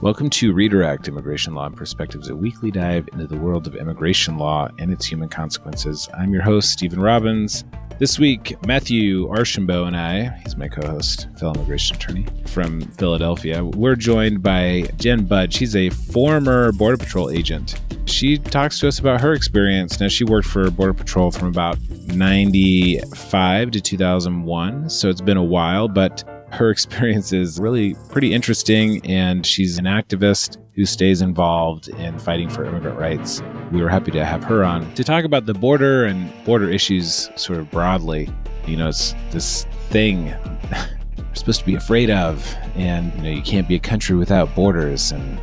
Welcome to Redirect, Immigration Law and Perspectives, a weekly dive into the world of immigration law and its human consequences. I'm your host, Stephen Robbins. This week, Matthew Archambault and I, he's my co-host, fellow immigration attorney from Philadelphia, we're joined by Jenn Budd. She's a former Border Patrol agent. She talks to us about her experience. Now, she worked for Border Patrol from about 95 to 2001, so it's been a while, but her experience is really pretty interesting, and she's an activist who stays involved in fighting for immigrant rights. We were happy to have her on to talk about the border and border issues sort of broadly. You know, it's this thing we're supposed to be afraid of, and you can't be a country without borders and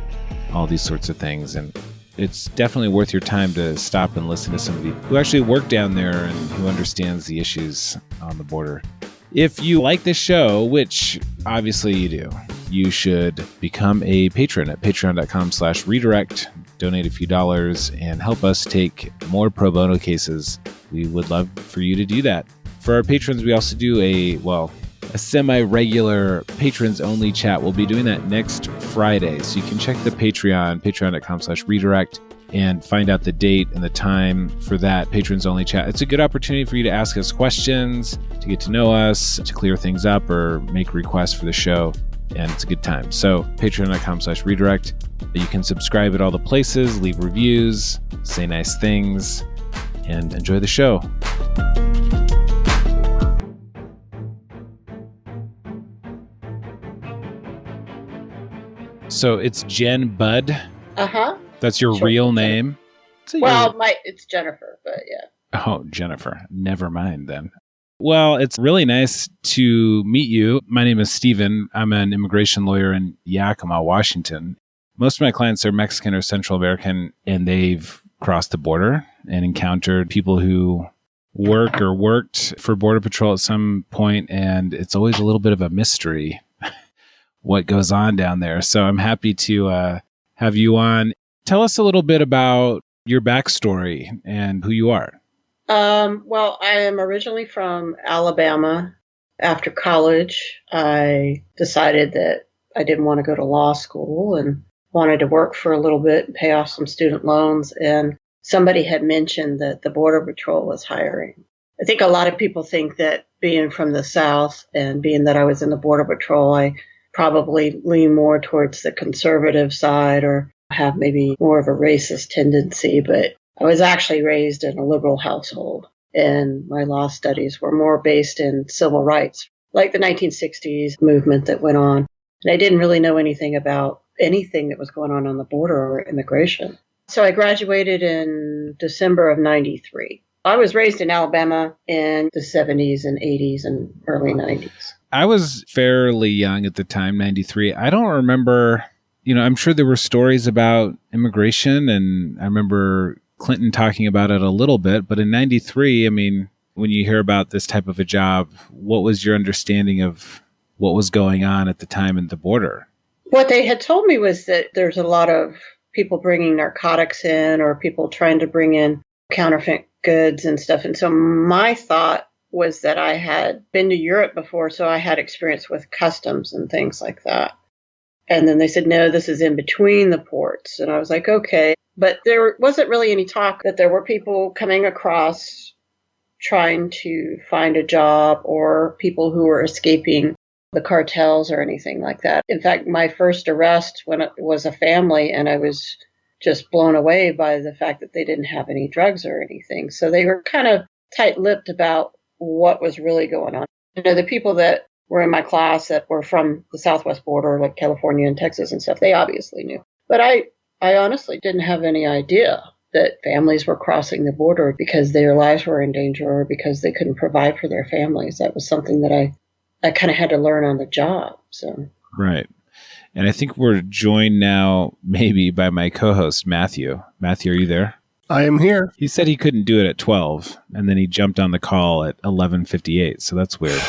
all these sorts of things. And it's definitely worth your time to stop and listen to somebody who actually worked down there and who understands the issues on the border. If you like this show, which obviously you do, you should become a patron at patreon.com/redirect, donate a few dollars, and help us take more pro bono cases. We would love for you to do that. For our patrons, we also do a semi-regular patrons-only chat. We'll be doing that next Friday, so you can check the patreon.com/redirect, and find out the date and the time for that patrons-only chat. It's a good opportunity for you to ask us questions, to get to know us, to clear things up, or make requests for the show, and it's a good time. So patreon.com/redirect. You can subscribe at all the places, leave reviews, say nice things, and enjoy the show. So it's Jenn Budd. Uh-huh. That's your real name? It's Jennifer, but yeah. Oh, Jennifer. Never mind then. Well, it's really nice to meet you. My name is Stephen. I'm an immigration lawyer in Yakima, Washington. Most of my clients are Mexican or Central American, and they've crossed the border and encountered people who work or worked for Border Patrol at some point, and it's always a little bit of a mystery what goes on down there. So I'm happy to have you on. Tell us a little bit about your backstory and who you are. Well, I am originally from Alabama. After college, I decided that I didn't want to go to law school and wanted to work for a little bit and pay off some student loans. And somebody had mentioned that the Border Patrol was hiring. I think a lot of people think that being from the South and being that I was in the Border Patrol, I probably lean more towards the conservative side or have maybe more of a racist tendency, but I was actually raised in a liberal household, and my law studies were more based in civil rights, like the 1960s movement that went on. And I didn't really know anything about anything that was going on the border or immigration. So I graduated in December of 93. I was raised in Alabama in the 70s and 80s and early 90s. I was fairly young at the time, 93. I don't remember... I'm sure there were stories about immigration, and I remember Clinton talking about it a little bit, but in 93, when you hear about this type of a job, what was your understanding of what was going on at the time at the border? What they had told me was that there's a lot of people bringing narcotics in or people trying to bring in counterfeit goods and stuff. And so my thought was that I had been to Europe before, so I had experience with customs and things like that. And then they said, no, this is in between the ports. And I was like, okay. But there wasn't really any talk that there were people coming across trying to find a job or people who were escaping the cartels or anything like that. In fact, my first arrest when it was a family, and I was just blown away by the fact that they didn't have any drugs or anything. So they were kind of tight-lipped about what was really going on. The people that were in my class that were from the southwest border, like California and Texas and stuff, they obviously knew. But I honestly didn't have any idea that families were crossing the border because their lives were in danger or because they couldn't provide for their families. That was something that I kind of had to learn on the job. So Right. And I think we're joined now maybe by my co-host, Matthew. Matthew, are you there? I am here. He said he couldn't do it at 12, and then he jumped on the call at 11:58, so that's weird.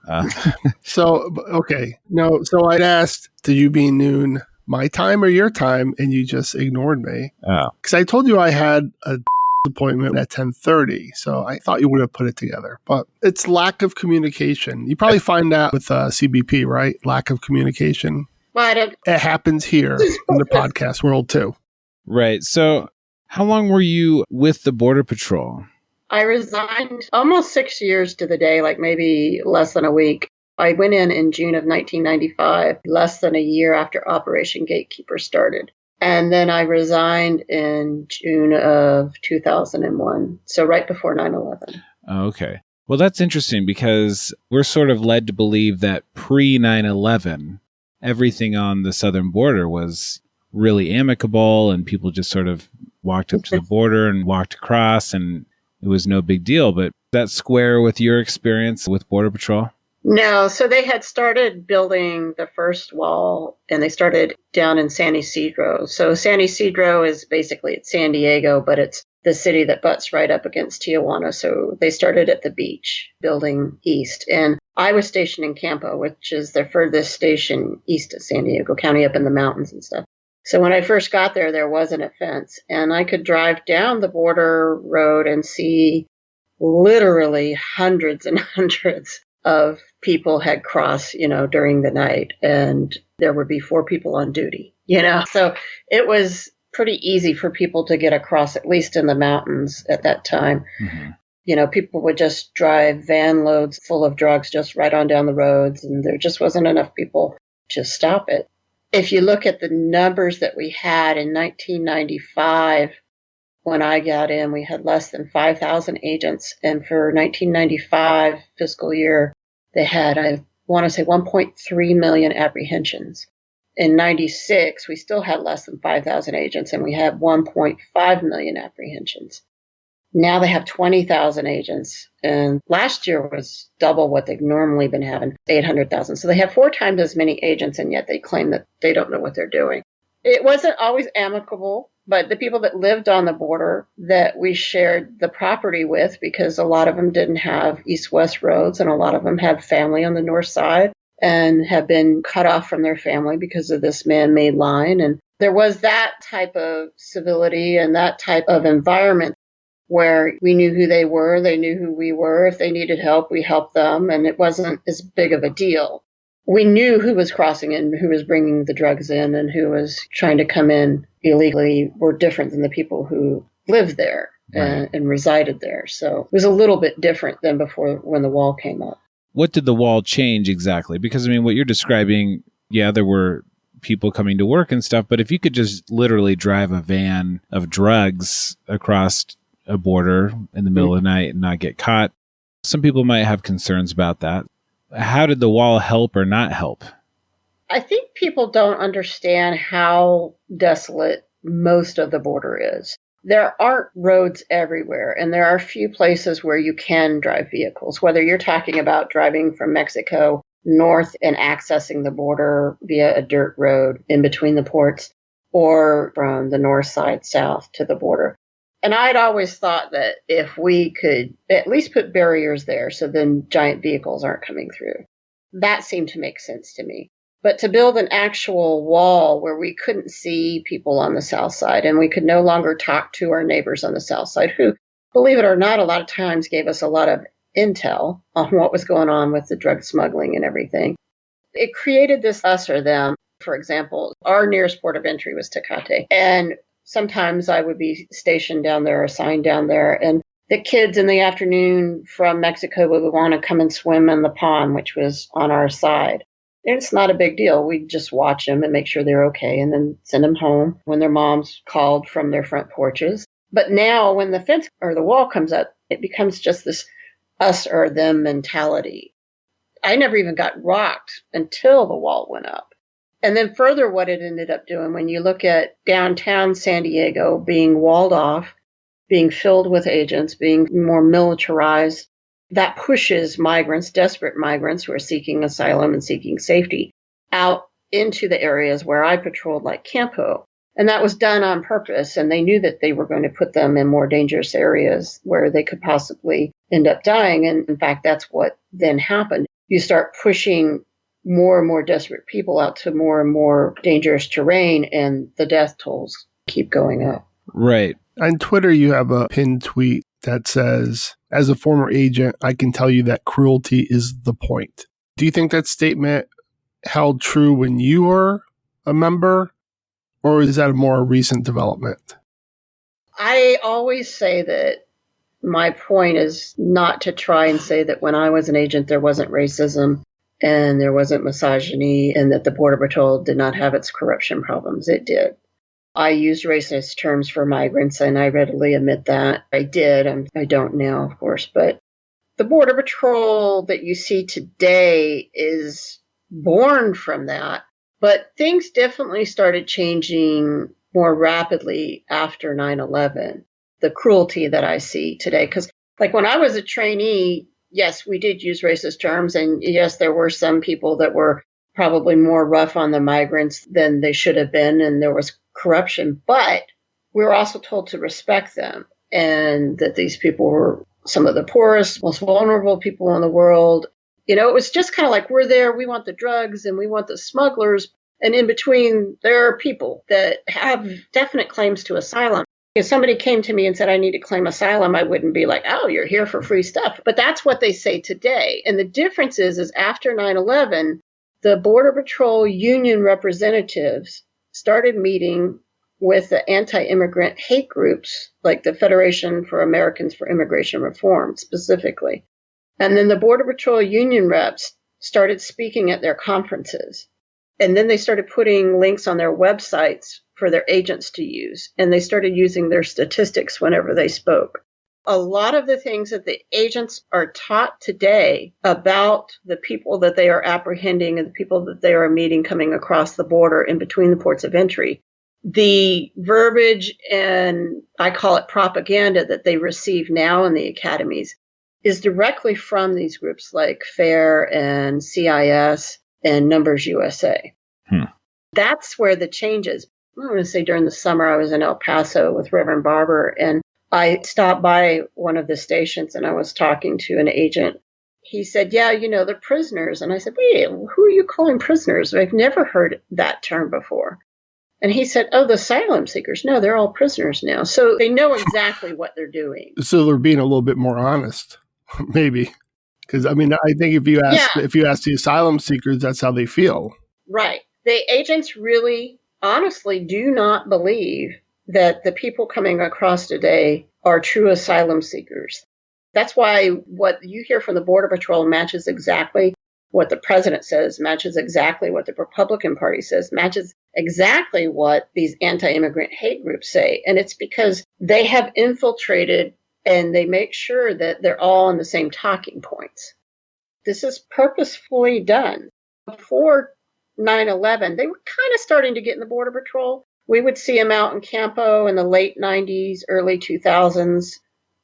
Okay. No, so I'd asked, do you mean noon my time or your time? And you just ignored me. Oh. Because I told you I had a appointment at 10:30. So I thought you would have put it together. But it's lack of communication. You probably find that with CBP, right? Lack of communication. But It happens here in the podcast world too. Right. So how long were you with the Border Patrol? I resigned almost 6 years to the day, like maybe less than a week. I went in June of 1995, less than a year after Operation Gatekeeper started. And then I resigned in June of 2001, so right before 9/11. Okay. Well, that's interesting because we're sort of led to believe that pre 9/11, everything on the southern border was really amicable and people just sort of walked up to the border and walked across and it was no big deal. But that square with your experience with Border Patrol? No, so they had started building the first wall and they started down in San Ysidro. So San Ysidro is basically it's San Diego, but it's the city that butts right up against Tijuana. So they started at the beach building east. And I was stationed in Campo, which is the furthest station east of San Diego County up in the mountains and stuff. So when I first got there wasn't a fence and I could drive down the border road and see literally hundreds and hundreds of people had crossed, during the night, and there would be 4 people on duty, So it was pretty easy for people to get across, at least in the mountains at that time. Mm-hmm. People would just drive van loads full of drugs just right on down the roads, and there just wasn't enough people to stop it. If you look at the numbers that we had in 1995, when I got in, we had less than 5,000 agents. And for 1995 fiscal year, they had, I want to say, 1.3 million apprehensions. In 96, we still had less than 5,000 agents, and we had 1.5 million apprehensions. Now they have 20,000 agents, and last year was double what they've normally been having, 800,000. So they have 4 times as many agents, and yet they claim that they don't know what they're doing. It wasn't always amicable, but the people that lived on the border that we shared the property with, because a lot of them didn't have east-west roads, and a lot of them had family on the north side and have been cut off from their family because of this man-made line. And there was that type of civility and that type of environment where we knew who they were, they knew who we were. If they needed help, we helped them, and it wasn't as big of a deal. We knew who was crossing in, who was bringing the drugs in, and who was trying to come in illegally were different than the people who lived there and resided there. So it was a little bit different than before when the wall came up. What did the wall change exactly? Because, what you're describing, yeah, there were people coming to work and stuff, but if you could just literally drive a van of drugs across a border in the middle of the night and not get caught, some people might have concerns about that. How did the wall help or not help? I think people don't understand how desolate most of the border is. There aren't roads everywhere, and there are a few places where you can drive vehicles, whether you're talking about driving from Mexico north and accessing the border via a dirt road in between the ports, or from the north side south to the border. And I'd always thought that if we could at least put barriers there so then giant vehicles aren't coming through, that seemed to make sense to me. But to build an actual wall where we couldn't see people on the south side and we could no longer talk to our neighbors on the south side, who, believe it or not, a lot of times gave us a lot of intel on what was going on with the drug smuggling and everything. It created this us or them. For example, our nearest port of entry was Tecate. And sometimes I would be stationed down there, assigned down there, and the kids in the afternoon from Mexico would want to come and swim in the pond, which was on our side. It's not a big deal. We just watch them and make sure they're okay and then send them home when their moms called from their front porches. But now when the fence or the wall comes up, it becomes just this us or them mentality. I never even got rocked until the wall went up. And then further, what it ended up doing, when you look at downtown San Diego being walled off, being filled with agents, being more militarized, that pushes migrants, desperate migrants who are seeking asylum and seeking safety, out into the areas where I patrolled, like Campo. And that was done on purpose. And they knew that they were going to put them in more dangerous areas where they could possibly end up dying. And in fact, that's what then happened. You start pushing more and more desperate people out to more and more dangerous terrain, and the death tolls keep going up. Right. On Twitter, you have a pinned tweet that says, as a former agent, I can tell you that cruelty is the point. Do you think that statement held true when you were a member, or is that a more recent development? I always say that my point is not to try and say that when I was an agent, there wasn't racism and there wasn't misogyny and that the Border Patrol did not have its corruption problems. It did. I used racist terms for migrants, and I readily admit that. I did. I don't now, of course. But the Border Patrol that you see today is born from that. But things definitely started changing more rapidly after 9/11. The cruelty that I see today. Because, like, when I was a trainee, yes, we did use racist terms. And yes, there were some people that were probably more rough on the migrants than they should have been. And there was corruption. But we were also told to respect them and that these people were some of the poorest, most vulnerable people in the world. You know, it was just kind of like, we're there, we want the drugs and we want the smugglers. And in between, there are people that have definite claims to asylum. If somebody came to me and said, I need to claim asylum, I wouldn't be like, oh, you're here for free stuff. But that's what they say today. And the difference is after 9/11, the Border Patrol union representatives started meeting with the anti-immigrant hate groups, like the Federation for Americans for Immigration Reform specifically. And then the Border Patrol union reps started speaking at their conferences. And then they started putting links on their websites for their agents to use. And they started using their statistics whenever they spoke. A lot of the things that the agents are taught today about the people that they are apprehending and the people that they are meeting coming across the border in between the ports of entry, the verbiage and I call it propaganda that they receive now in the academies is directly from these groups like FAIR and CIS and Numbers USA. That's where the change is. I'm going to say during the summer, I was in El Paso with Reverend Barber, and I stopped by one of the stations and I was talking to an agent. He said, yeah, you know, they're prisoners. And I said, wait, who are you calling prisoners? I've never heard that term before. And he said, oh, the asylum seekers. No, they're all prisoners now. So they know exactly what they're doing. So they're being a little bit more honest, maybe. Because, I mean, I think if you ask the asylum seekers, that's how they feel. Right. The agents really, honestly, do not believe that the people coming across today are true asylum seekers. That's why what you hear from the Border Patrol matches exactly what the president says, matches exactly what the Republican Party says, matches exactly what these anti-immigrant hate groups say. And it's because they have infiltrated and they make sure that they're all on the same talking points. This is purposefully done. Before 9/11, they were kind of starting to get in the Border Patrol. We would see them out in Campo in the late 90s, early 2000s,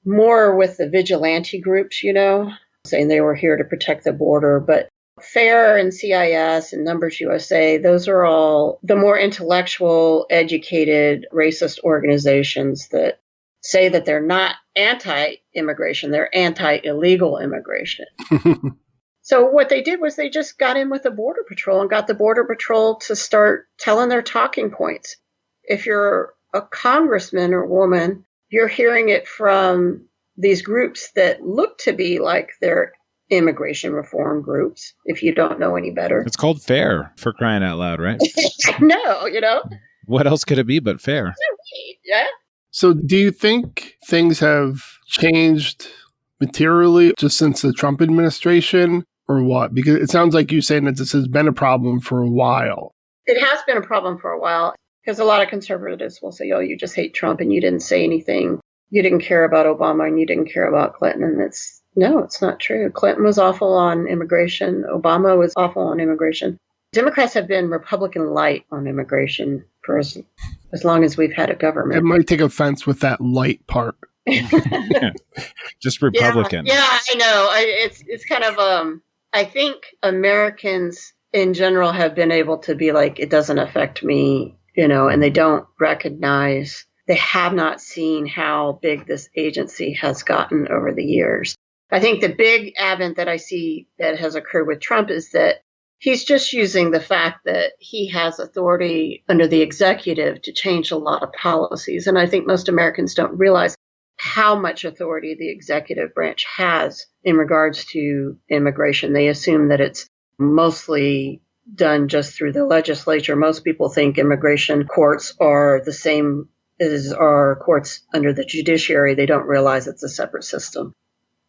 more with the vigilante groups, you know, saying they were here to protect the border. But FAIR and CIS and Numbers USA, those are all the more intellectual, educated, racist organizations that say that they're not anti-immigration, they're anti-illegal immigration. So what they did was they just got in with the Border Patrol and got the Border Patrol to start telling their talking points. If you're a congressman or woman, you're hearing it from these groups that look to be like they're immigration reform groups, if you don't know any better. It's called FAIR, for crying out loud, right? No, you know. What else could it be but fair? Yeah. So do you think things have changed materially just since the Trump administration, or what? Because it sounds like you're saying that this has been a problem for a while. It has been a problem for a while because a lot of conservatives will say, oh, you just hate Trump and you didn't say anything. You didn't care about Obama and you didn't care about Clinton. And it's not true. Clinton was awful on immigration. Obama was awful on immigration. Democrats have been Republican light on immigration for as long as we've had a government. It might take offense with that light part. Just Republican. Yeah, I know. It's kind of, I think Americans in general have been able to be like, it doesn't affect me, you know, and they don't recognize, they have not seen how big this agency has gotten over the years. I think the big advent that I see that has occurred with Trump is that he's just using the fact that he has authority under the executive to change a lot of policies. And I think most Americans don't realize how much authority the executive branch has in regards to immigration. They assume that it's mostly done just through the legislature. Most people think immigration courts are the same as our courts under the judiciary. They don't realize it's a separate system.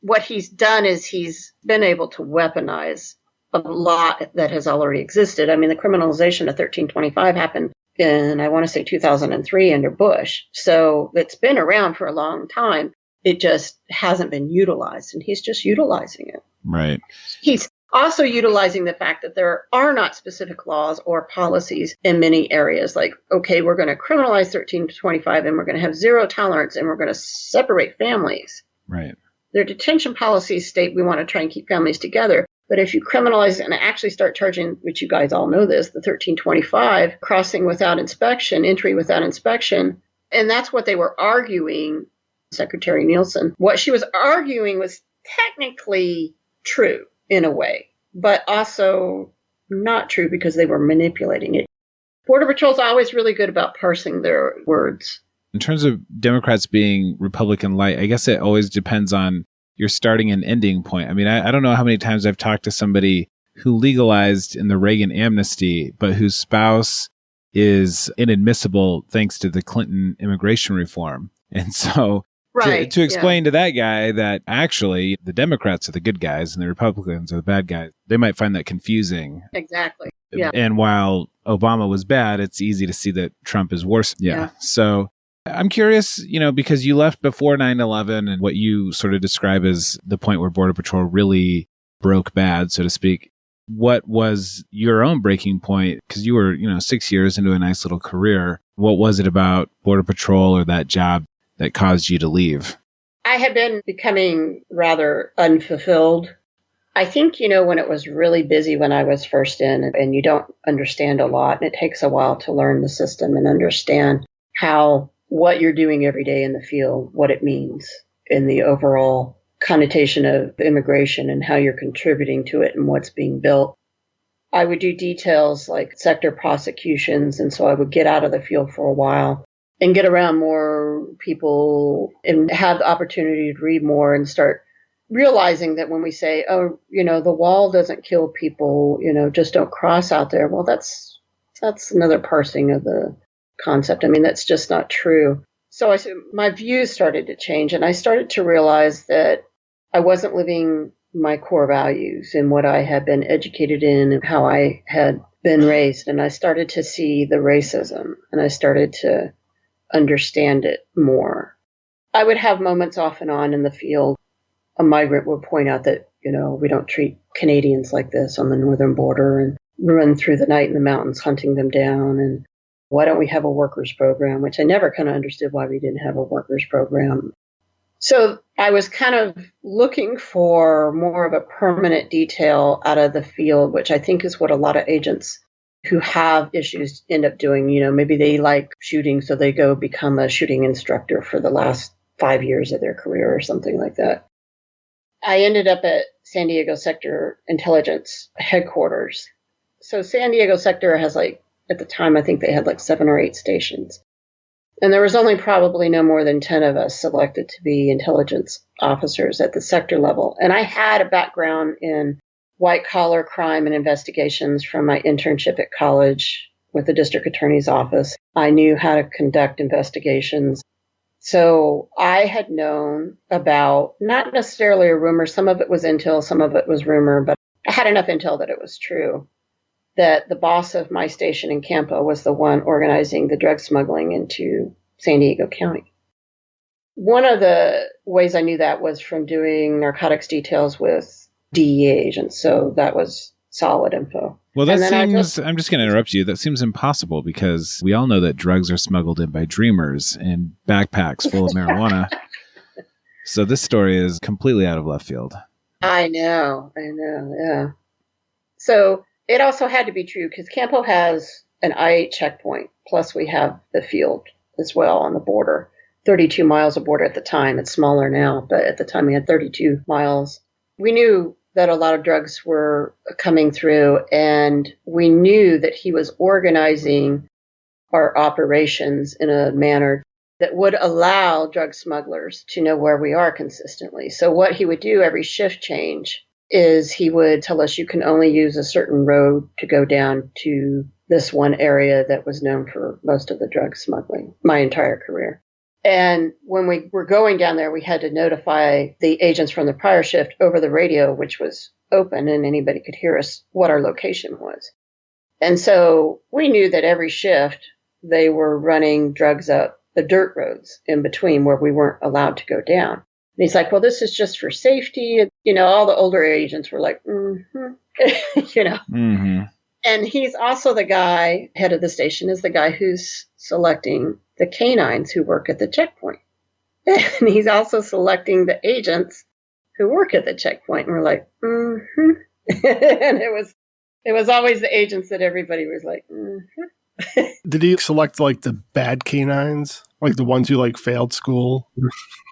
What he's done is he's been able to weaponize a lot that has already existed. I mean, the criminalization of 1325 happened in, I want to say, 2003 under Bush. So it's been around for a long time. It just hasn't been utilized, and he's just utilizing it. Right. He's also utilizing the fact that there are not specific laws or policies in many areas. Like, okay, we're going to criminalize 1325 and we're going to have zero tolerance and we're going to separate families. Right. Their detention policies state we want to try and keep families together. But if you criminalize and actually start charging, which you guys all know this, the 1325, crossing without inspection, entry without inspection, and that's what they were arguing, Secretary Nielsen. What she was arguing was technically true in a way, but also not true because they were manipulating it. Border Patrol's always really good about parsing their words. In terms of Democrats being Republican light, I guess it always depends on your starting and ending point. I mean, I don't know how many times I've talked to somebody who legalized in the Reagan amnesty, but whose spouse is inadmissible thanks to the Clinton immigration reform. And so to explain to that guy that actually the Democrats are the good guys and the Republicans are the bad guys, they might find that confusing. Exactly. Yeah. And while Obama was bad, it's easy to see that Trump is worse. Yeah. So I'm curious, because you left before 9/11 and what you sort of describe as the point where Border Patrol really broke bad, so to speak. What was your own breaking point? Because you were, 6 years into a nice little career. What was it about Border Patrol or that job that caused you to leave? I had been becoming rather unfulfilled. I think, when it was really busy when I was first in and you don't understand a lot, and it takes a while to learn the system and understand what you're doing every day in the field, what it means in the overall connotation of immigration and how you're contributing to it and what's being built. I would do details like sector prosecutions, and so I would get out of the field for a while and get around more people and have the opportunity to read more and start realizing that when we say, the wall doesn't kill people, just don't cross out there. Well, that's another parsing of the concept. I mean, that's just not true. So my views started to change, and I started to realize that I wasn't living my core values and what I had been educated in and how I had been raised. And I started to see the racism, and I started to understand it more. I would have moments off and on in the field. A migrant would point out that, we don't treat Canadians like this on the northern border, and run through the night in the mountains hunting them down. And why don't we have a workers program? Which I never kind of understood why we didn't have a workers program. So I was kind of looking for more of a permanent detail out of the field, which I think is what a lot of agents who have issues end up doing. Maybe they like shooting, so they go become a shooting instructor for the last 5 years of their career or something like that. I ended up at San Diego Sector Intelligence headquarters. So San Diego Sector has at the time, I think they had 7 or 8 stations. And there was only probably no more than 10 of us selected to be intelligence officers at the sector level. And I had a background in white-collar crime and investigations from my internship at college with the district attorney's office. I knew how to conduct investigations. So I had known about, not necessarily a rumor, some of it was intel, some of it was rumor, but I had enough intel that it was true, that the boss of my station in Campo was the one organizing the drug smuggling into San Diego County. One of the ways I knew that was from doing narcotics details with DEA agents, so that was solid info. Well, that seems, I'm just going to interrupt you, that seems impossible because we all know that drugs are smuggled in by dreamers in backpacks full of marijuana. So this story is completely out of left field. I know, yeah. So it also had to be true because Campo has an I-8 checkpoint, plus we have the field as well on the border. 32 miles of border at the time. It's smaller now, but at the time we had 32 miles. We knew that a lot of drugs were coming through, and we knew that he was organizing our operations in a manner that would allow drug smugglers to know where we are consistently. So what he would do every shift change, is he would tell us you can only use a certain road to go down to this one area that was known for most of the drug smuggling my entire career. And when we were going down there, we had to notify the agents from the prior shift over the radio, which was open and anybody could hear us, what our location was. And so we knew that every shift they were running drugs up the dirt roads in between where we weren't allowed to go down. And he's like, well, this is just for safety. All the older agents were like, Mm-hmm. And he's also the guy, head of the station, is the guy who's selecting the canines who work at the checkpoint. And he's also selecting the agents who work at the checkpoint. And we're like, mm-hmm. And it was always the agents that everybody was like, mm-hmm. Did he select like the bad canines? Like the ones who like failed school?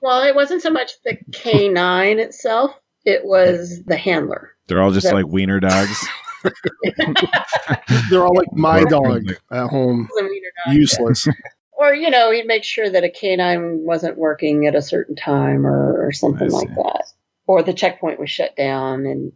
Well, it wasn't so much the canine itself. It was the handler. They're all just like wiener dogs. They're all like my dog at home. Useless. Or, he'd make sure that a canine wasn't working at a certain time or something like that. Or the checkpoint was shut down and.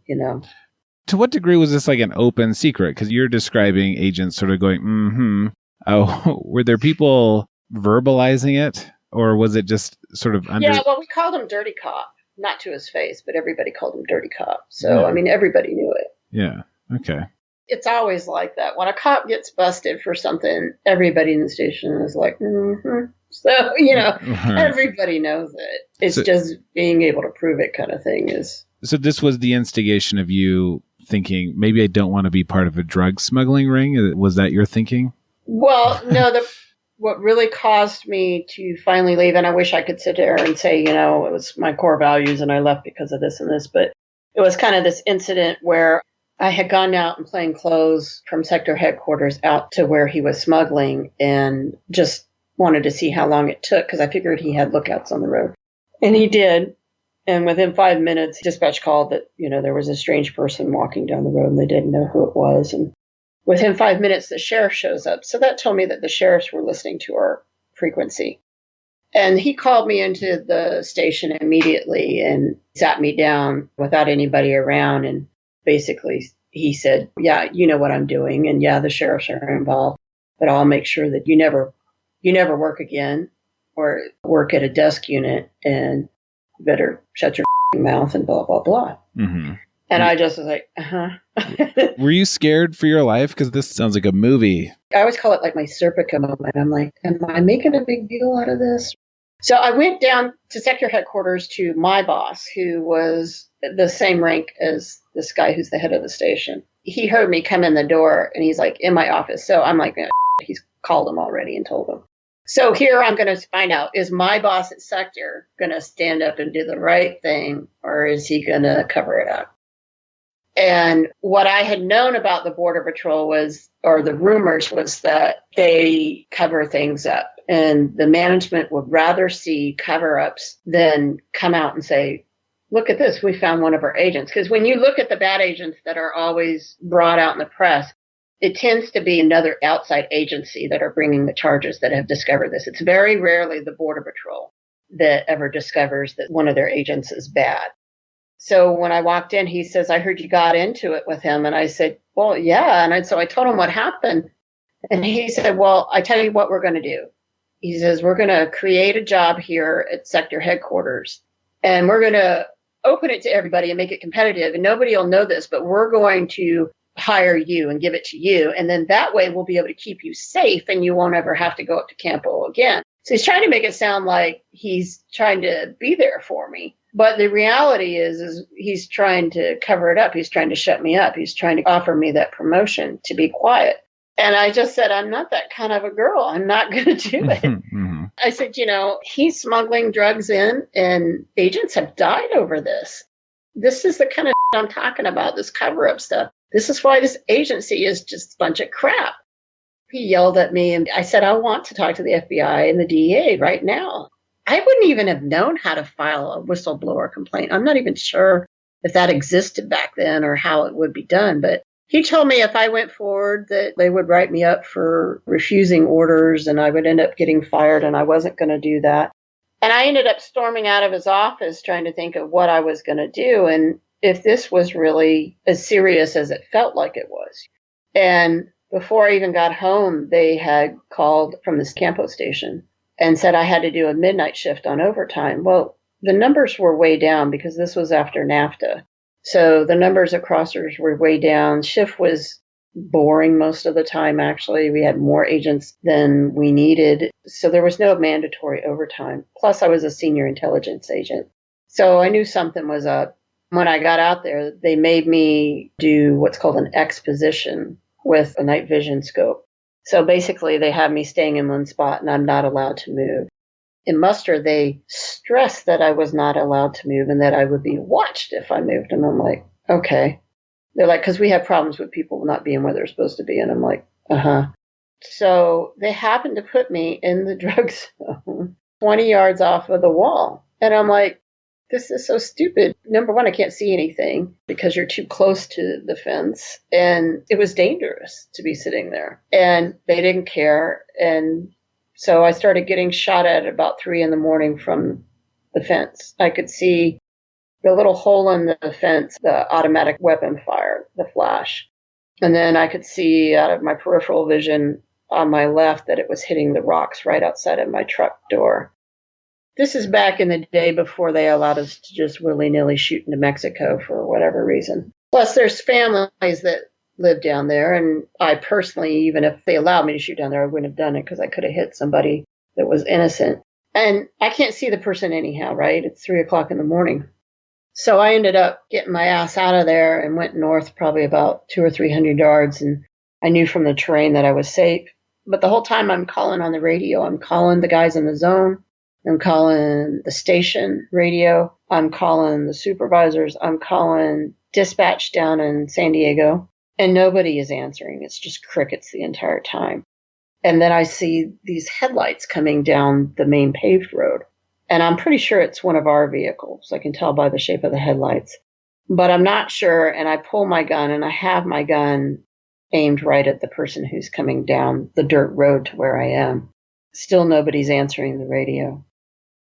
To what degree was this like an open secret? Because you're describing agents sort of going, mm-hmm. Oh, were there people verbalizing it? Or was it just sort of under... Yeah, well, we called him Dirty Cop. Not to his face, but everybody called him Dirty Cop. So, yeah. Everybody knew it. Yeah, okay. It's always like that. When a cop gets busted for something, everybody in the station is like, mm-hmm. So, Right. Everybody knows it. It's just being able to prove it kind of thing is... So this was the instigation of you thinking, maybe I don't want to be part of a drug smuggling ring? Was that your thinking? Well, no, what really caused me to finally leave, and I wish I could sit there and say, it was my core values and I left because of this and this, but it was kind of this incident where I had gone out in plain clothes from sector headquarters out to where he was smuggling and just wanted to see how long it took because I figured he had lookouts on the road. And he did. And within 5 minutes, dispatch called that, there was a strange person walking down the road and they didn't know who it was. And within 5 minutes, the sheriff shows up. So that told me that the sheriffs were listening to our frequency. And he called me into the station immediately and sat me down without anybody around. And basically, he said, yeah, you know what I'm doing. And yeah, the sheriffs are involved, but I'll make sure that you never work again or work at a desk unit and you better shut your mouth and blah, blah, blah. Mm-hmm. And I just was like, uh-huh. Were you scared for your life? Because this sounds like a movie. I always call it like my Serpico moment. I'm like, am I making a big deal out of this? So I went down to sector headquarters to my boss, who was the same rank as this guy who's the head of the station. He heard me come in the door and he's like, in my office. So I'm like, he's called him already and told him. So here I'm going to find out, is my boss at sector going to stand up and do the right thing, or is he going to cover it up? And what I had known about the Border Patrol or the rumors was that they cover things up. And the management would rather see cover-ups than come out and say, look at this, we found one of our agents. Because when you look at the bad agents that are always brought out in the press, it tends to be another outside agency that are bringing the charges that have discovered this. It's very rarely the Border Patrol that ever discovers that one of their agents is bad. So when I walked in, he says, I heard you got into it with him. And I said, well, yeah. And so I told him what happened. And he said, well, I tell you what we're going to do. He says, we're going to create a job here at sector headquarters. And we're going to open it to everybody and make it competitive. And nobody will know this, but we're going to hire you and give it to you. And then that way we'll be able to keep you safe and you won't ever have to go up to Campo again. So he's trying to make it sound like he's trying to be there for me. But the reality is he's trying to cover it up. He's trying to shut me up. He's trying to offer me that promotion to be quiet. And I just said, I'm not that kind of a girl. I'm not going to do it. Mm-hmm. I said, he's smuggling drugs in and agents have died over this. This is the kind of I'm talking about, this cover-up stuff. This is why this agency is just a bunch of crap. He yelled at me and I said, I want to talk to the FBI and the DEA right now. I wouldn't even have known how to file a whistleblower complaint. I'm not even sure if that existed back then or how it would be done. But he told me if I went forward that they would write me up for refusing orders and I would end up getting fired and I wasn't going to do that. And I ended up storming out of his office trying to think of what I was going to do. And if this was really as serious as it felt like it was. And before I even got home, they had called from this Campo station and said I had to do a midnight shift on overtime. Well, the numbers were way down because this was after NAFTA. So the numbers of crossers were way down. Shift was boring most of the time, actually. We had more agents than we needed. So there was no mandatory overtime. Plus, I was a senior intelligence agent. So I knew something was up. When I got out there, they made me do what's called an exposition with a night vision scope. So basically, they have me staying in one spot and I'm not allowed to move. In muster, they stressed that I was not allowed to move and that I would be watched if I moved. And I'm like, okay. They're like, because we have problems with people not being where they're supposed to be. And I'm like, uh-huh. So they happened to put me in the drug zone 20 yards off of the wall. And I'm like, this is so stupid. Number one, I can't see anything because you're too close to the fence. And it was dangerous to be sitting there. And they didn't care. And so I started getting shot at about 3 a.m. from the fence. I could see the little hole in the fence, the automatic weapon fire, the flash. And then I could see out of my peripheral vision on my left that it was hitting the rocks right outside of my truck door. This is back in the day before they allowed us to just willy-nilly shoot into Mexico for whatever reason. Plus, there's families that live down there, and I personally, even if they allowed me to shoot down there, I wouldn't have done it because I could have hit somebody that was innocent. And I can't see the person anyhow, right? It's 3 a.m. So I ended up getting my ass out of there and went north probably about 200 or 300 yards, and I knew from the terrain that I was safe. But the whole time I'm calling on the radio, I'm calling the guys in the zone. I'm calling the station radio. I'm calling the supervisors. I'm calling dispatch down in San Diego. And nobody is answering. It's just crickets the entire time. And then I see these headlights coming down the main paved road. And I'm pretty sure it's one of our vehicles. I can tell by the shape of the headlights. But I'm not sure. And I pull my gun and I have my gun aimed right at the person who's coming down the dirt road to where I am. Still nobody's answering the radio.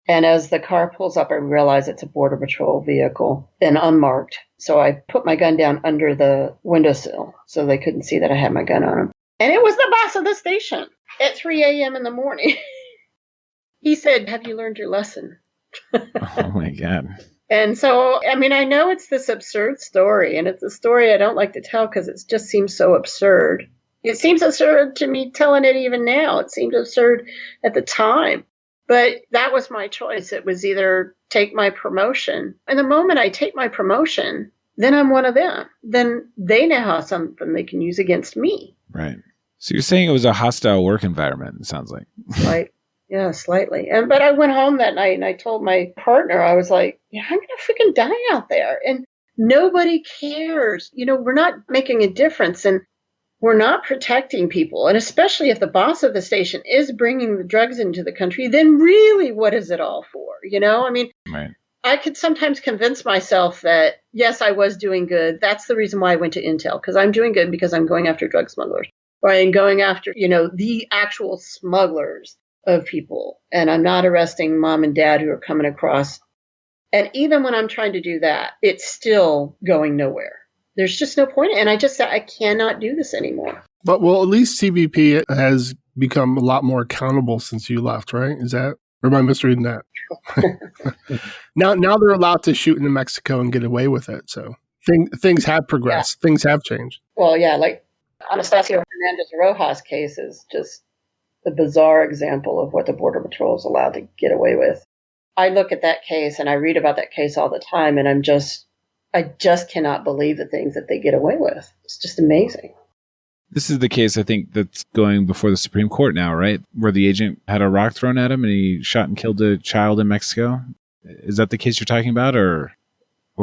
And as the car pulls up, I realize it's a Border Patrol vehicle and unmarked. So I put my gun down under the windowsill so they couldn't see that I had my gun on him. And it was the boss of the station at 3 a.m. in the morning. He said, "Have you learned your lesson?" Oh, my God. And so, I mean, I know it's this absurd story, and it's a story I don't like to tell because it just seems so absurd. It seems absurd to me telling it even now. It seemed absurd at the time. But that was my choice. It was either take my promotion. And the moment I take my promotion, then I'm one of them. Then they now have something they can use against me. Right. So you're saying it was a hostile work environment, it sounds like. Yeah, slightly. But I went home that night and I told my partner, I was like, yeah, I'm going to freaking die out there. And nobody cares. You know, we're not making a difference. And we're not protecting people. And especially if the boss of the station is bringing the drugs into the country, then really what is it all for? You know, I mean, Right. I could sometimes convince myself that, yes, I was doing good. That's the reason why I went to Intel, because I'm doing good because I'm going after drug smugglers. Or I'm going after, you know, the actual smugglers of people. And I'm not arresting mom and dad who are coming across. And even when I'm trying to do that, it's still going nowhere. There's just no point. And I just said, I cannot do this anymore. But, well, at least CBP has become a lot more accountable since you left, right? Is that, or am I misreading that? Now they're allowed to shoot into Mexico and get away with it. So things have progressed. Yeah. Things have changed. Well, yeah, like Anastasio Hernandez Rojas case is just a bizarre example of what the Border Patrol is allowed to get away with. I look at that case and I read about that case all the time, and I just cannot believe the things that they get away with. It's just amazing. This is the case, I think, that's going before the Supreme Court now, right? Where the agent had a rock thrown at him and he shot and killed a child in Mexico. Is that the case you're talking about, or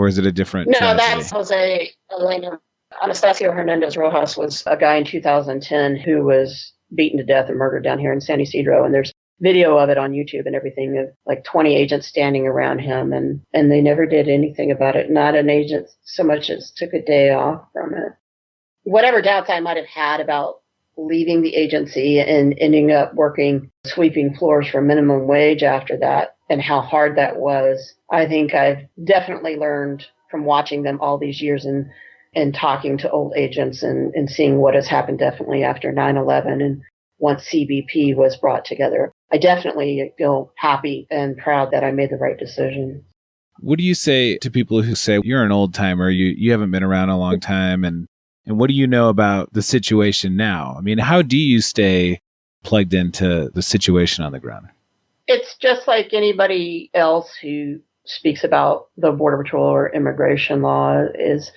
is it a different tragedy? That's Jose Elena. Anastasio Hernandez Rojas was a guy in 2010 who was beaten to death and murdered down here in San Isidro. And there's video of it on YouTube and everything, of like 20 agents standing around him, and they never did anything about it. Not an agent so much as took a day off from it. Whatever doubts I might have had about leaving the agency and ending up working sweeping floors for minimum wage after that and how hard that was, I think I've definitely learned from watching them all these years and talking to old agents and seeing what has happened definitely after 9/11 and once CBP was brought together. I definitely feel happy and proud that I made the right decision. What do you say to people who say you're an old timer, you haven't been around a long time, and what do you know about the situation now? I mean, how do you stay plugged into the situation on the ground? It's just like anybody else who speaks about the Border Patrol or immigration law is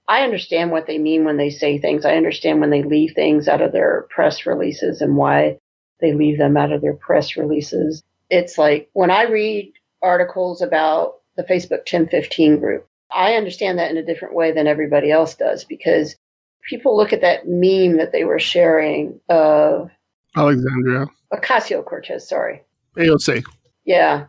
I understand what they mean when they say things. I understand when they leave things out of their press releases and why they leave them out of their press releases. It's like when I read articles about the Facebook 1015 group, I understand that in a different way than everybody else does because people look at that meme that they were sharing of Alexandria. Ocasio-Cortez, sorry. AOC. Yeah.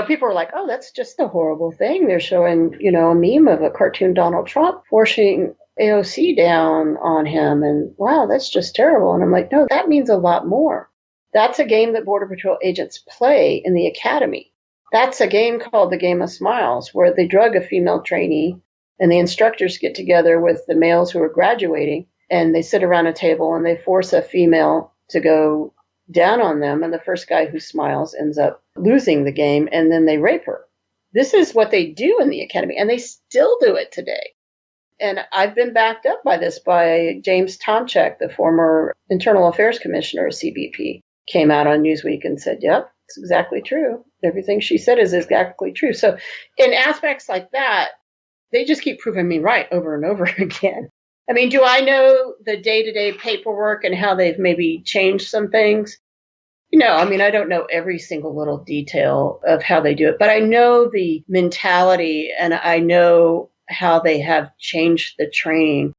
People are like, oh, that's just a horrible thing. They're showing, a meme of a cartoon Donald Trump forcing AOC down on him. And wow, that's just terrible. And I'm like, no, that means a lot more. That's a game that Border Patrol agents play in the academy. That's a game called the Game of Smiles, where they drug a female trainee and the instructors get together with the males who are graduating and they sit around a table and they force a female to go down on them, and the first guy who smiles ends up losing the game, and then they rape her. This is what they do in the academy, and they still do it today. And I've been backed up by this by James Tomchek, the former Internal Affairs Commissioner of CBP, came out on Newsweek and said, yep, it's exactly true. Everything she said is exactly true. So in aspects like that, they just keep proving me right over and over again. I mean, do I know the day-to-day paperwork and how they've maybe changed some things? No, I mean, I don't know every single little detail of how they do it, but I know the mentality and I know how they have changed the training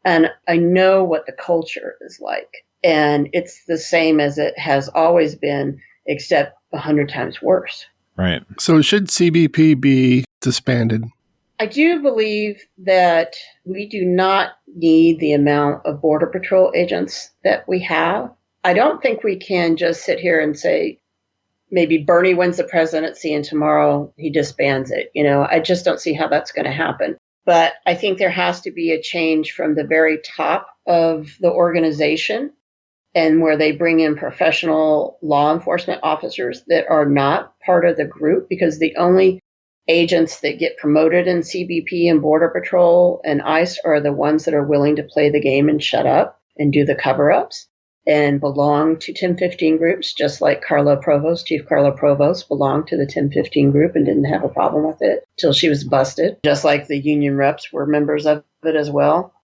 and I know what the culture is like. And it's the same as it has always been, except 100 times worse. Right. So should CBP be disbanded? I do believe that we do not need the amount of Border Patrol agents that we have. I don't think we can just sit here and say, maybe Bernie wins the presidency and tomorrow he disbands it. I just don't see how that's going to happen. But I think there has to be a change from the very top of the organization and where they bring in professional law enforcement officers that are not part of the group, because the only agents that get promoted in CBP and Border Patrol and ICE are the ones that are willing to play the game and shut up and do the cover-ups and belong to 1015 groups, just like Chief Carla Provost belonged to the 1015 group and didn't have a problem with it till she was busted, just like the union reps were members of it as well.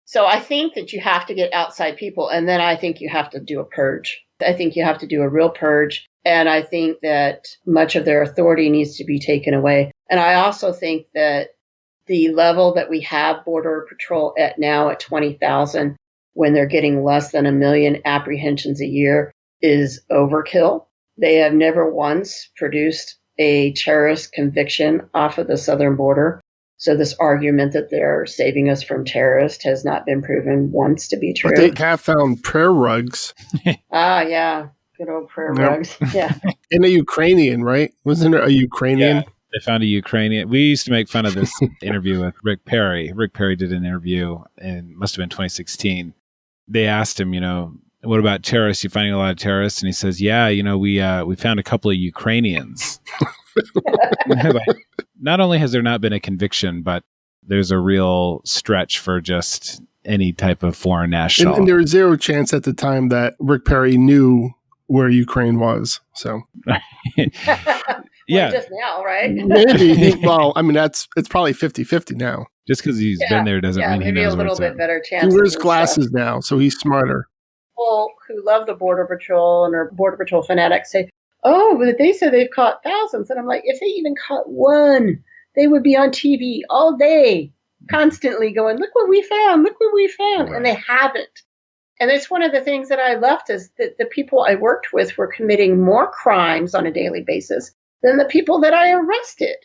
So I think that you have to get outside people, and then I think you have to do a purge. I think you have to do a real purge, and I think that much of their authority needs to be taken away. And I also think that the level that we have Border Patrol at now at 20,000, when they're getting less than 1 million apprehensions a year, is overkill. They have never once produced a terrorist conviction off of the southern border. So this argument that they're saving us from terrorists has not been proven once to be true. But they have found prayer rugs. Yeah. Good old prayer rugs. Yeah. And a Ukrainian, right? Wasn't it a Ukrainian? Yeah, they found a Ukrainian. We used to make fun of this interview with Rick Perry. Rick Perry did an interview in, must have been 2016. They asked him, what about terrorists? You finding a lot of terrorists? And he says, yeah, we found a couple of Ukrainians. Not only has there not been a conviction, but there's a real stretch for just any type of foreign national. And there was zero chance at the time that Rick Perry knew where Ukraine was. So, yeah, just now, right? Maybe. Well, I mean, it's probably 50-50 now. Just because he's been there doesn't mean he knows a little bit better chance. He wears glasses now, so he's smarter. People who love the Border Patrol and are Border Patrol fanatics say, oh, but they say they've caught thousands. And I'm like, if they even caught one, they would be on TV all day, constantly going, look what we found, look what we found. Right. And they haven't. And it's one of the things that I left is that the people I worked with were committing more crimes on a daily basis than the people that I arrested.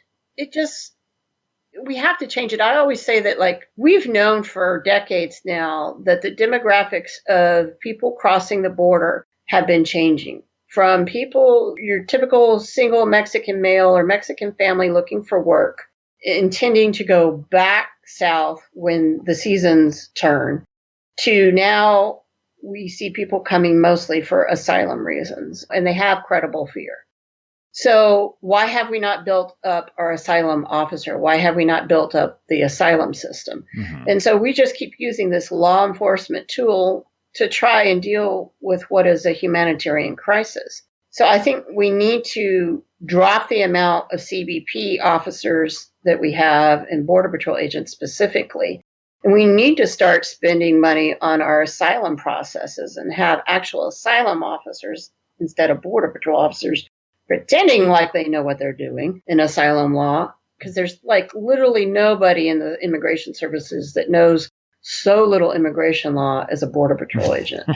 We have to change it. I always say that, we've known for decades now that the demographics of people crossing the border have been changing. From people, your typical single Mexican male or Mexican family looking for work intending to go back south when the seasons turn, to now we see people coming mostly for asylum reasons, and they have credible fear. So why have we not built up our asylum officer? Why have we not built up the asylum system? Mm-hmm. And so we just keep using this law enforcement tool to try and deal with what is a humanitarian crisis. So I think we need to drop the amount of CBP officers that we have and Border Patrol agents specifically. And we need to start spending money on our asylum processes and have actual asylum officers instead of Border Patrol officers pretending like they know what they're doing in asylum law, because there's like literally nobody in the immigration services that knows so little immigration law as a Border Patrol agent.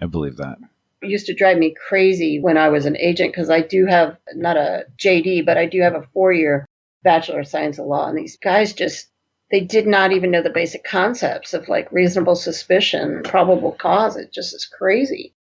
I believe that. It used to drive me crazy when I was an agent, because I do have not a JD, but I do have a 4-year Bachelor of Science of Law. And these guys they did not even know the basic concepts of like reasonable suspicion, probable cause. It just is crazy.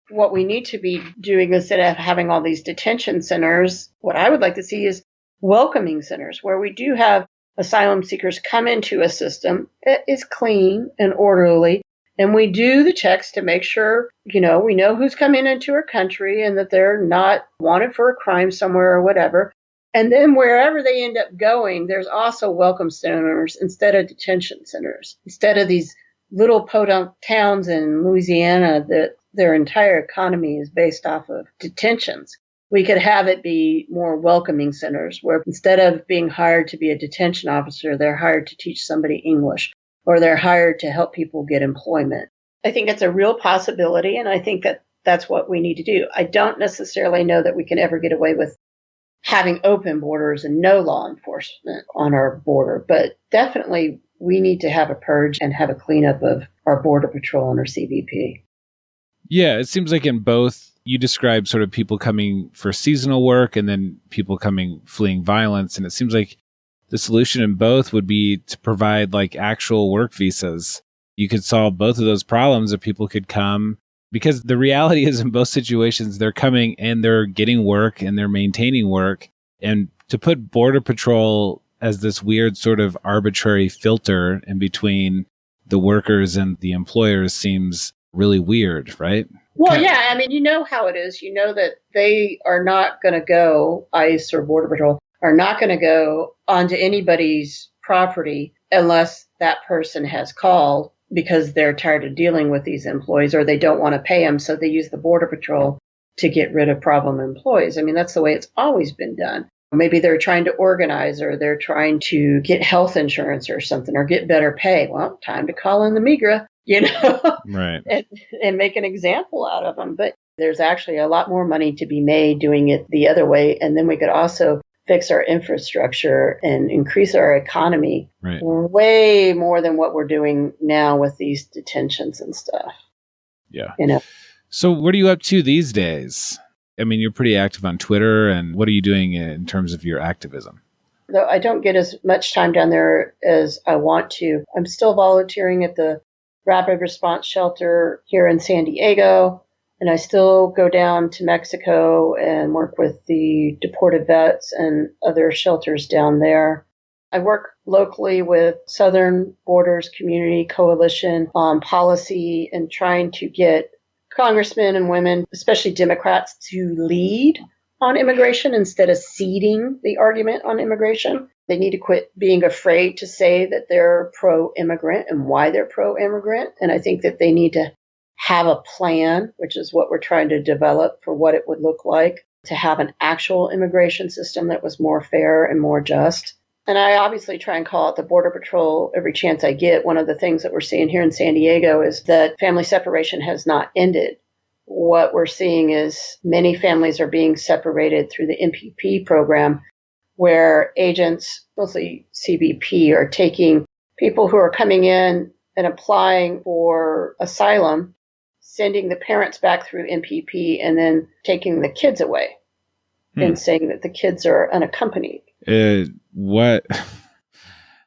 What we need to be doing instead of having all these detention centers, what I would like to see is welcoming centers where we do have asylum seekers come into a system that is clean and orderly. And we do the checks to make sure, we know who's coming into our country and that they're not wanted for a crime somewhere or whatever. And then wherever they end up going, there's also welcome centers instead of detention centers, instead of these little podunk towns in Louisiana that their entire economy is based off of detentions. We could have it be more welcoming centers where instead of being hired to be a detention officer, they're hired to teach somebody English, or they're hired to help people get employment. I think it's a real possibility, and I think that that's what we need to do. I don't necessarily know that we can ever get away with having open borders and no law enforcement on our border, but definitely we need to have a purge and have a cleanup of our Border Patrol and our CBP. Yeah, it seems like in both, you describe sort of people coming for seasonal work and then people fleeing violence. And it seems like the solution in both would be to provide like actual work visas. You could solve both of those problems if people could come, because the reality is in both situations, they're coming and they're getting work and they're maintaining work. And to put Border Patrol as this weird sort of arbitrary filter in between the workers and the employers seems really weird, right? Well, yeah. I mean, you know how it is. You know that they are not going to go, ICE or Border Patrol, are not going to go onto anybody's property unless that person has called because they're tired of dealing with these employees or they don't want to pay them. So they use the Border Patrol to get rid of problem employees. I mean, that's the way it's always been done. Maybe they're trying to organize or they're trying to get health insurance or something or get better pay. Well, time to call in the migra. Right. and make an example out of them. But there's actually a lot more money to be made doing it the other way. And then we could also fix our infrastructure and increase our economy way more than what we're doing now with these detentions and stuff. Yeah. So what are you up to these days? I mean, you're pretty active on Twitter. And what are you doing in terms of your activism? Though I don't get as much time down there as I want to, I'm still volunteering at the Rapid Response Shelter here in San Diego, and I still go down to Mexico and work with the deported vets and other shelters down there. I work locally with Southern Borders Community Coalition on policy and trying to get congressmen and women, especially Democrats, to lead on immigration instead of ceding the argument on immigration. They need to quit being afraid to say that they're pro-immigrant and why they're pro-immigrant. And I think that they need to have a plan, which is what we're trying to develop for what it would look like to have an actual immigration system that was more fair and more just. And I obviously try and call out the Border Patrol every chance I get. One of the things that we're seeing here in San Diego is that family separation has not ended. What we're seeing is many families are being separated through the MPP program, where agents, mostly CBP, are taking people who are coming in and applying for asylum, sending the parents back through MPP, and then taking the kids away and saying that the kids are unaccompanied. What?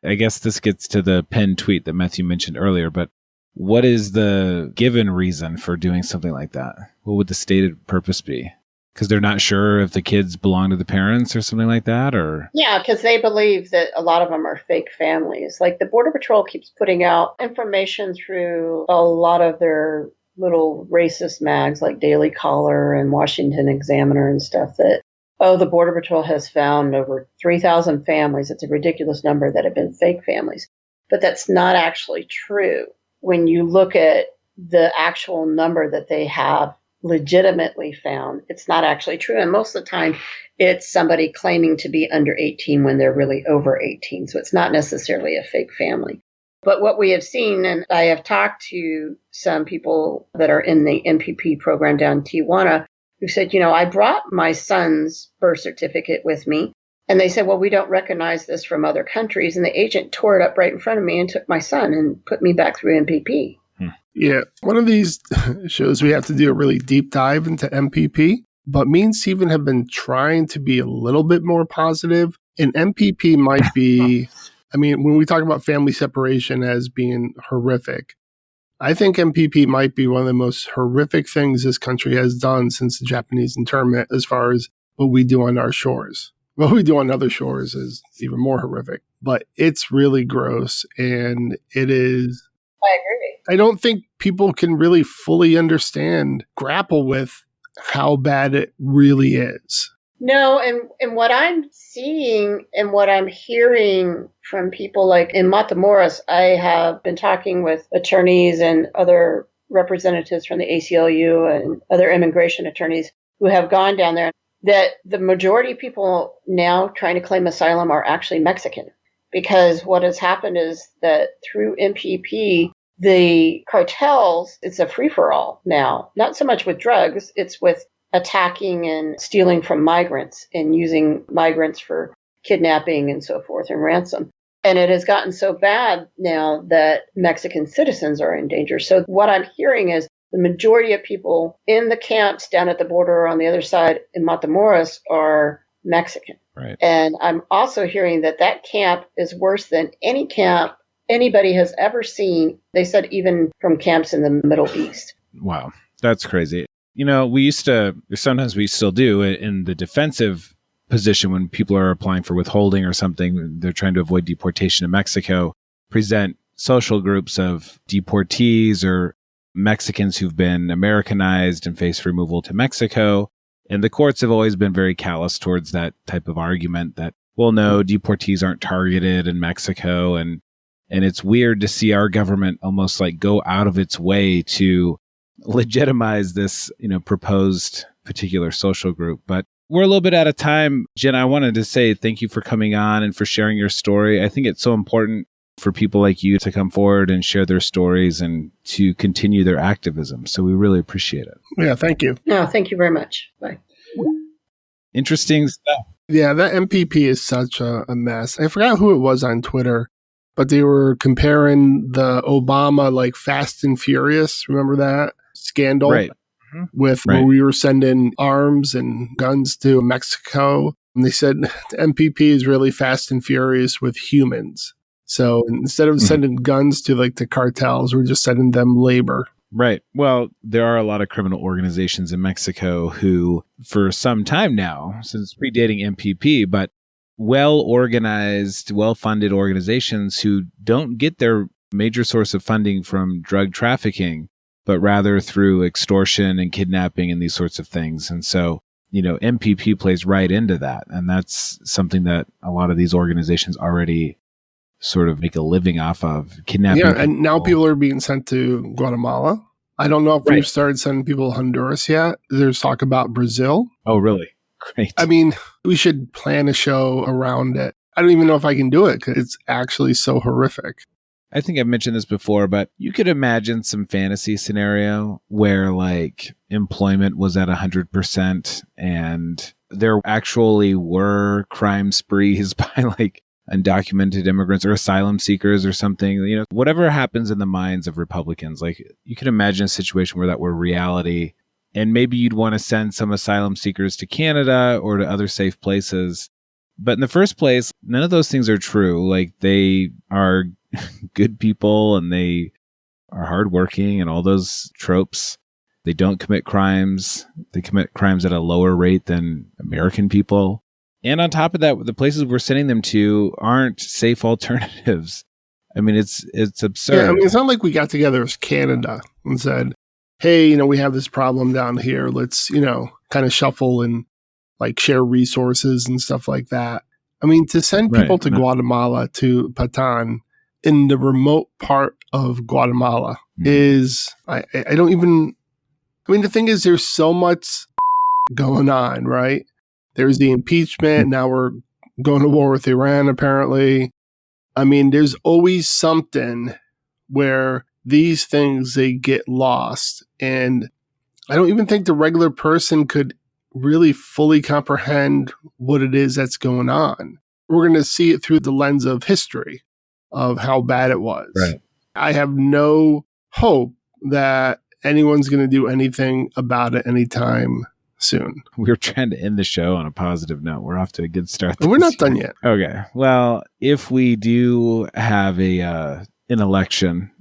I guess this gets to the pinned tweet that Matthew mentioned earlier, but what is the given reason for doing something like that? What would the stated purpose be? because they're not sure if the kids belong to the parents or something like that? Or Yeah, because they believe that a lot of them are fake families. Like the Border Patrol keeps putting out information through a lot of their little racist mags like Daily Caller and Washington Examiner and stuff that, oh, the Border Patrol has found over 3,000 families. It's a ridiculous number that have been fake families. But that's not actually true. When you look at the actual number that they have legitimately found, it's not actually true. And most of the time, it's somebody claiming to be under 18 when they're really over 18. So it's not necessarily a fake family. But what we have seen, and I have talked to some people that are in the MPP program down in Tijuana, who said, I brought my son's birth certificate with me. And they said, well, we don't recognize this from other countries. And the agent tore it up right in front of me and took my son and put me back through MPP. Yeah, one of these shows we have to do a really deep dive into MPP, but me and Steven have been trying to be a little bit more positive. And MPP might be, when we talk about family separation as being horrific, I think MPP might be one of the most horrific things this country has done since the Japanese internment as far as what we do on our shores. What we do on other shores is even more horrific, but it's really gross, and it is. I agree. I don't think people can really fully grapple with how bad it really is. No, and what I'm seeing and what I'm hearing from people like in Matamoros, I have been talking with attorneys and other representatives from the ACLU and other immigration attorneys who have gone down there, that the majority of people now trying to claim asylum are actually Mexican. Because what has happened is that through MPP, the cartels, it's a free-for-all now. Not so much with drugs, it's with attacking and stealing from migrants and using migrants for kidnapping and so forth and ransom. And it has gotten so bad now that Mexican citizens are in danger. So what I'm hearing is the majority of people in the camps down at the border or on the other side in Matamoros are Mexican. Right. And I'm also hearing that camp is worse than any camp anybody has ever seen. They said even from camps in the Middle East. Wow, that's crazy. Sometimes we still do in the defensive position when people are applying for withholding or something, they're trying to avoid deportation to Mexico, present social groups of deportees or Mexicans who've been Americanized and face removal to Mexico. And the courts have always been very callous towards that type of argument that, well, no, deportees aren't targeted in Mexico. And it's weird to see our government almost like go out of its way to legitimize this, proposed particular social group. But we're a little bit out of time. Jenn, I wanted to say thank you for coming on and for sharing your story. I think it's so important for people like you to come forward and share their stories and to continue their activism. So we really appreciate it. Yeah, thank you. No, thank you very much. Bye. Interesting stuff. Yeah, that MPP is such a mess. I forgot who it was on Twitter, but they were comparing the Obama Fast and Furious, remember that scandal? Right. With where we were sending arms and guns to Mexico. And they said the MPP is really fast and furious with humans. So instead of sending guns to the cartels, we're just sending them labor. Right. Well, there are a lot of criminal organizations in Mexico who, for some time now, since predating MPP, but well-organized, well-funded organizations who don't get their major source of funding from drug trafficking, but rather through extortion and kidnapping and these sorts of things. And so, MPP plays right into that. And that's something that a lot of these organizations already sort of make a living off of, kidnapping. Yeah, and now people are being sent to Guatemala. I don't know if we've started sending people to Honduras yet. There's talk about Brazil. Oh, really? Great. We should plan a show around it. I don't even know if I can do it because it's actually so horrific. I think I've mentioned this before, but you could imagine some fantasy scenario where employment was at 100% and there actually were crime sprees by undocumented immigrants or asylum seekers or something. Whatever happens in the minds of Republicans, you could imagine a situation where that were reality, and maybe you'd want to send some asylum seekers to Canada or to other safe places. But in the first place, none of those things are true. They are good people and they are hardworking and all those tropes. They don't commit crimes. They commit crimes at a lower rate than American people. And on top of that, the places we're sending them to aren't safe alternatives. I mean, it's absurd. Yeah, I mean, it's not like we got together as Canada and said, hey, we have this problem down here. Let's, kind of shuffle and like share resources and stuff like that. I mean, to send people to Guatemala, to Patan, in the remote part of Guatemala is, I don't even, the thing is, there's so much going on, right? There's the impeachment. Now we're going to war with Iran, apparently. I mean, there's always something where these things, they get lost. And I don't even think the regular person could really fully comprehend what it is that's going on. We're going to see it through the lens of history, of how bad it was. Right. I have no hope that anyone's going to do anything about it anytime soon. We were trying to end the show on a positive note. We're off to a good start. We're not done yet. Okay. Well, if we do have an election,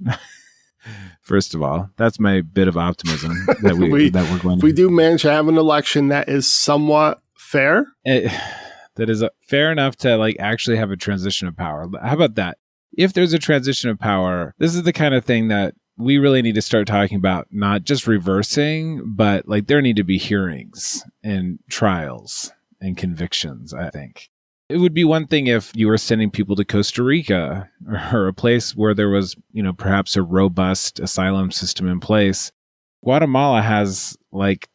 first of all, that's my bit of optimism that we're going if we do manage to have an election that is somewhat fair. That is fair enough to actually have a transition of power. How about that? If there's a transition of power, this is the kind of thing that we really need to start talking about, not just reversing, but there need to be hearings and trials and convictions, I think. It would be one thing if you were sending people to Costa Rica or a place where there was, perhaps a robust asylum system in place. Guatemala has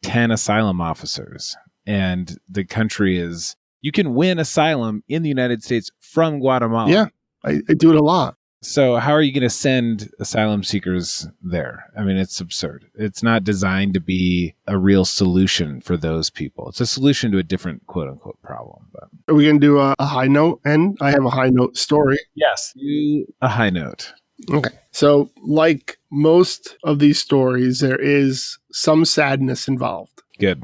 10 asylum officers, and the country is, you can win asylum in the United States from Guatemala. Yeah, I do it a lot. So how are you going to send asylum seekers there? I mean, it's absurd. It's not designed to be a real solution for those people. It's a solution to a different quote unquote problem. But. Are we going to do a high note? And I have a high note story. Yes. Do a high note. Okay. So like most of these stories, there is some sadness involved. Good.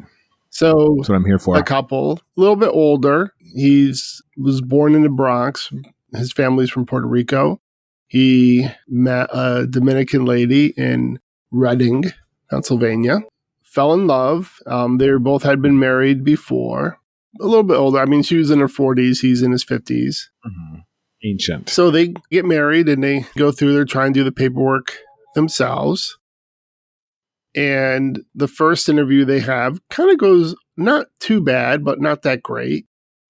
So that's what I'm here for. A couple, a little bit older. Was born in the Bronx. His family's from Puerto Rico. He met a Dominican lady in Reading, Pennsylvania, fell in love. They both had been married before, a little bit older. I mean, she was in her 40s. He's in his 50s. Mm-hmm. Ancient. So they get married and they go through there, try and do the paperwork themselves. And the first interview they have kind of goes not too bad, but not that great.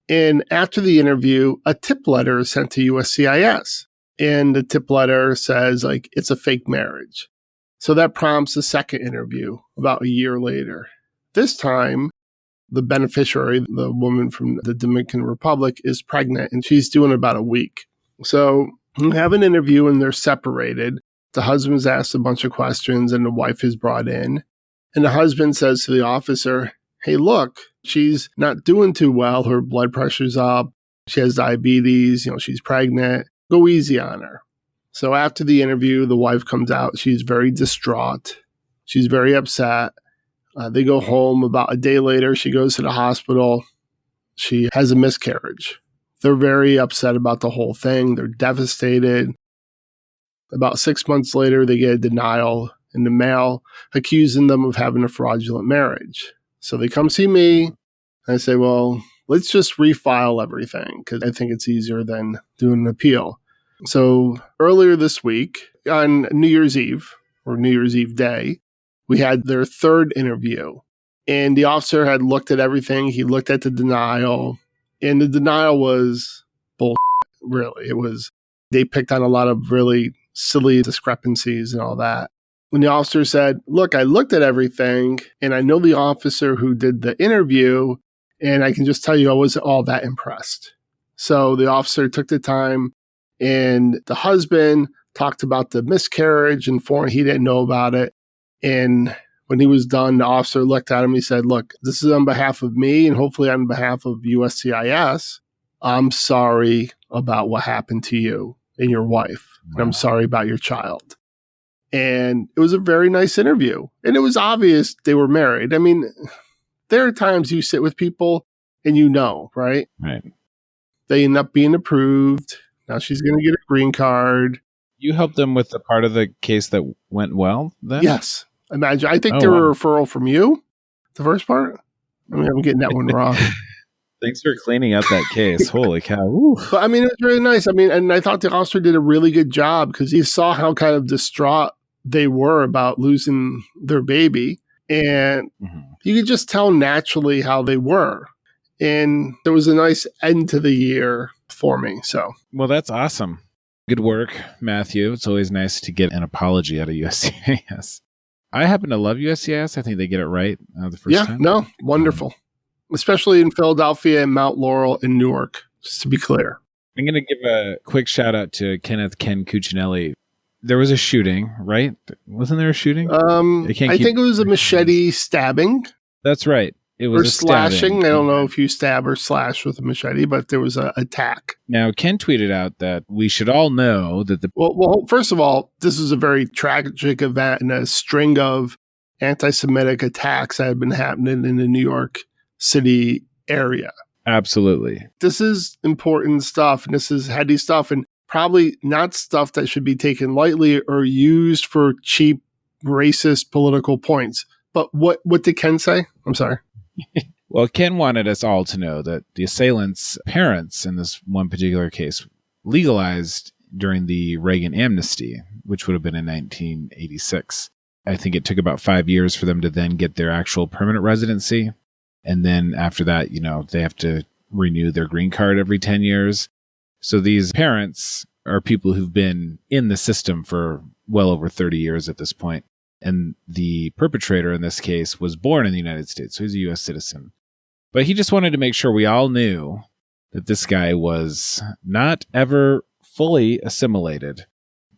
And after the interview, a tip letter is sent to USCIS. And the tip letter says, it's a fake marriage. So that prompts a second interview about a year later. This time, the beneficiary, the woman from the Dominican Republic, is pregnant, and she's due in about a week. So you have an interview, and they're separated. The husband's asked a bunch of questions, and the wife is brought in. And the husband says to the officer, hey, look, she's not doing too well. Her blood pressure's up. She has diabetes. She's pregnant. Go easy on her. So after the interview, the wife comes out. She's very distraught. She's very upset. They go home. About a day later, she goes to the hospital. She has a miscarriage. They're very upset about the whole thing. They're devastated. About 6 months later, they get a denial in the mail accusing them of having a fraudulent marriage. So they come see me. I say, well, let's just refile everything because I think it's easier than doing an appeal. So earlier this week, on New Year's Eve, or New Year's Eve day, we had their third interview. And the officer had looked at everything. He looked at the denial. And the denial was bullshit, really. They picked on a lot of really silly discrepancies and all that. When the officer said, look, I looked at everything, and I know the officer who did the interview, and I can just tell you I wasn't all that impressed. So the officer took the time, and the husband talked about the miscarriage and he didn't know about it. And when he was done, the officer looked at him. He said, look, this is on behalf of me and hopefully on behalf of USCIS. I'm sorry about what happened to you and your wife. Wow. And I'm sorry about your child. And it was a very nice interview. And it was obvious they were married. I mean, there are times you sit with people and right? Right. They end up being approved. Now she's going to get a green card. You helped them with the part of the case that went well then? Yes. Imagine. I think Oh, they were wow. a referral from you, the first part. I mean, I'm getting that one wrong. Thanks for cleaning up that case. Holy cow. Woo. But I mean, it was really nice. I mean, and I thought the officer did a really good job because you saw how kind of distraught they were about losing their baby. And you could just tell naturally how they were. And there was a nice end to the year for me. So, Well, that's awesome. Good work, Matthew. It's always nice to get an apology out of USCIS. I happen to love USCIS. I think they get it right the first time. No, wonderful. Especially in Philadelphia and Mount Laurel and Newark, just to be clear. I'm going to give a quick shout out to Ken Cuccinelli. There was a shooting, right? Wasn't there a shooting? I think it was a machete stabbing. That's right. It was or slashing. I don't know if you stab or slash with a machete, but there was an attack. Now, Ken tweeted out that we should all know that Well, first of all, this is a very tragic event and a string of anti-Semitic attacks that have been happening in the New York City area. Absolutely. This is important stuff, and this is heady stuff, and probably not stuff that should be taken lightly or used for cheap, racist political points. But what did Ken say? I'm sorry. Well, Ken wanted us all to know that the assailants' parents in this one particular case legalized during the Reagan amnesty, which would have been in 1986. I think it took about 5 years for them to then get their actual permanent residency. And then after that, they have to renew their green card every 10 years. So these parents are people who've been in the system for well over 30 years at this point. And the perpetrator in this case was born in the United States, so he's a U.S. citizen. But he just wanted to make sure we all knew that this guy was not ever fully assimilated,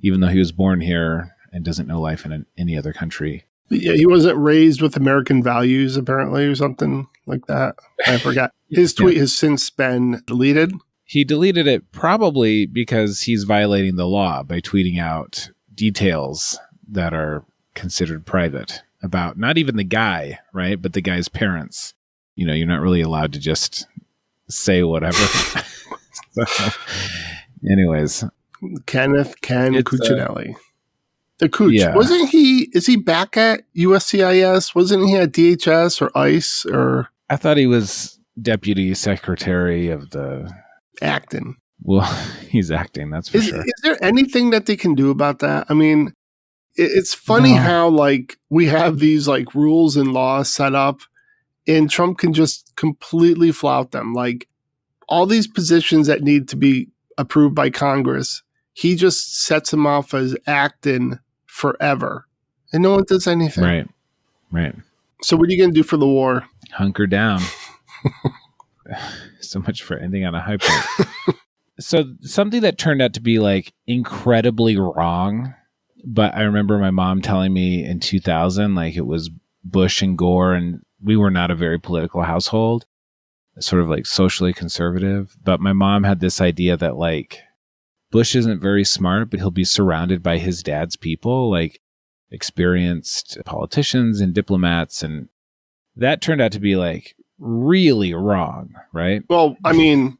even though he was born here and doesn't know life in any other country. Yeah, he wasn't raised with American values, apparently, or something like that. I forgot. His tweet has since been deleted. He deleted it probably because he's violating the law by tweeting out details that are considered private about not even the guy, right? But the guy's parents. You're not really allowed to just say whatever. So, anyways. Ken Cuccinelli. The Cooch. Yeah. Is he back at USCIS? Wasn't he at DHS or ICE or? I thought he was deputy secretary of the acting. Well, he's acting, that's for sure. Is there anything that they can do about that? I mean, it's funny how we have these rules and laws set up and Trump can just completely flout them. Like all these positions that need to be approved by Congress, he just sets them off as acting forever and no one does anything. Right. So what are you going to do for the war? Hunker down. So much for ending on a high point. So something that turned out to be incredibly wrong, but I remember my mom telling me in 2000, it was Bush and Gore, and we were not a very political household, sort of socially conservative. But my mom had this idea that Bush isn't very smart, but he'll be surrounded by his dad's people, experienced politicians and diplomats. And that turned out to be really wrong, right? Well, I mean,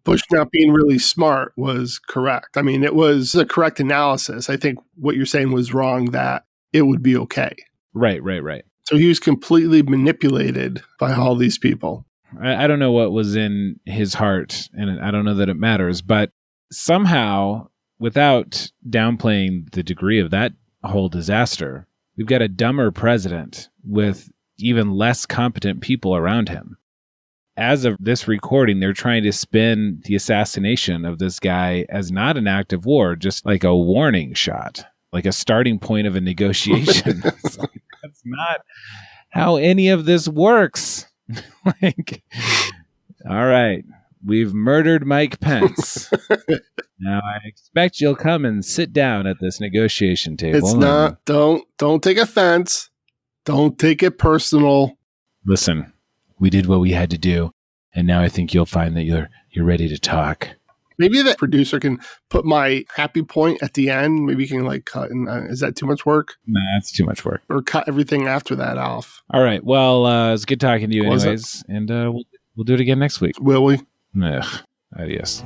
Bush not being really smart was correct. I mean, it was a correct analysis. I think what you're saying was wrong, that it would be okay. Right. So he was completely manipulated by all these people. I don't know what was in his heart, and I don't know that it matters, but somehow, without downplaying the degree of that whole disaster, we've got a dumber president with even less competent people around him. As of this recording, they're trying to spin the assassination of this guy as not an act of war, just like a warning shot, like a starting point of a negotiation. That's not how any of this works. All right, we've murdered Mike Pence. Now I expect you'll come and sit down at this negotiation table. It's not. Don't take offense. Don't take it personal. Listen, we did what we had to do, and now I think you'll find that you're ready to talk. Maybe the producer can put my happy point at the end. Maybe you can cut. And is that too much work? Nah, that's too much work. Or cut everything after that off. All right. Well, it's good talking to you anyways. And we'll do it again next week. Will we? Ugh. Adios.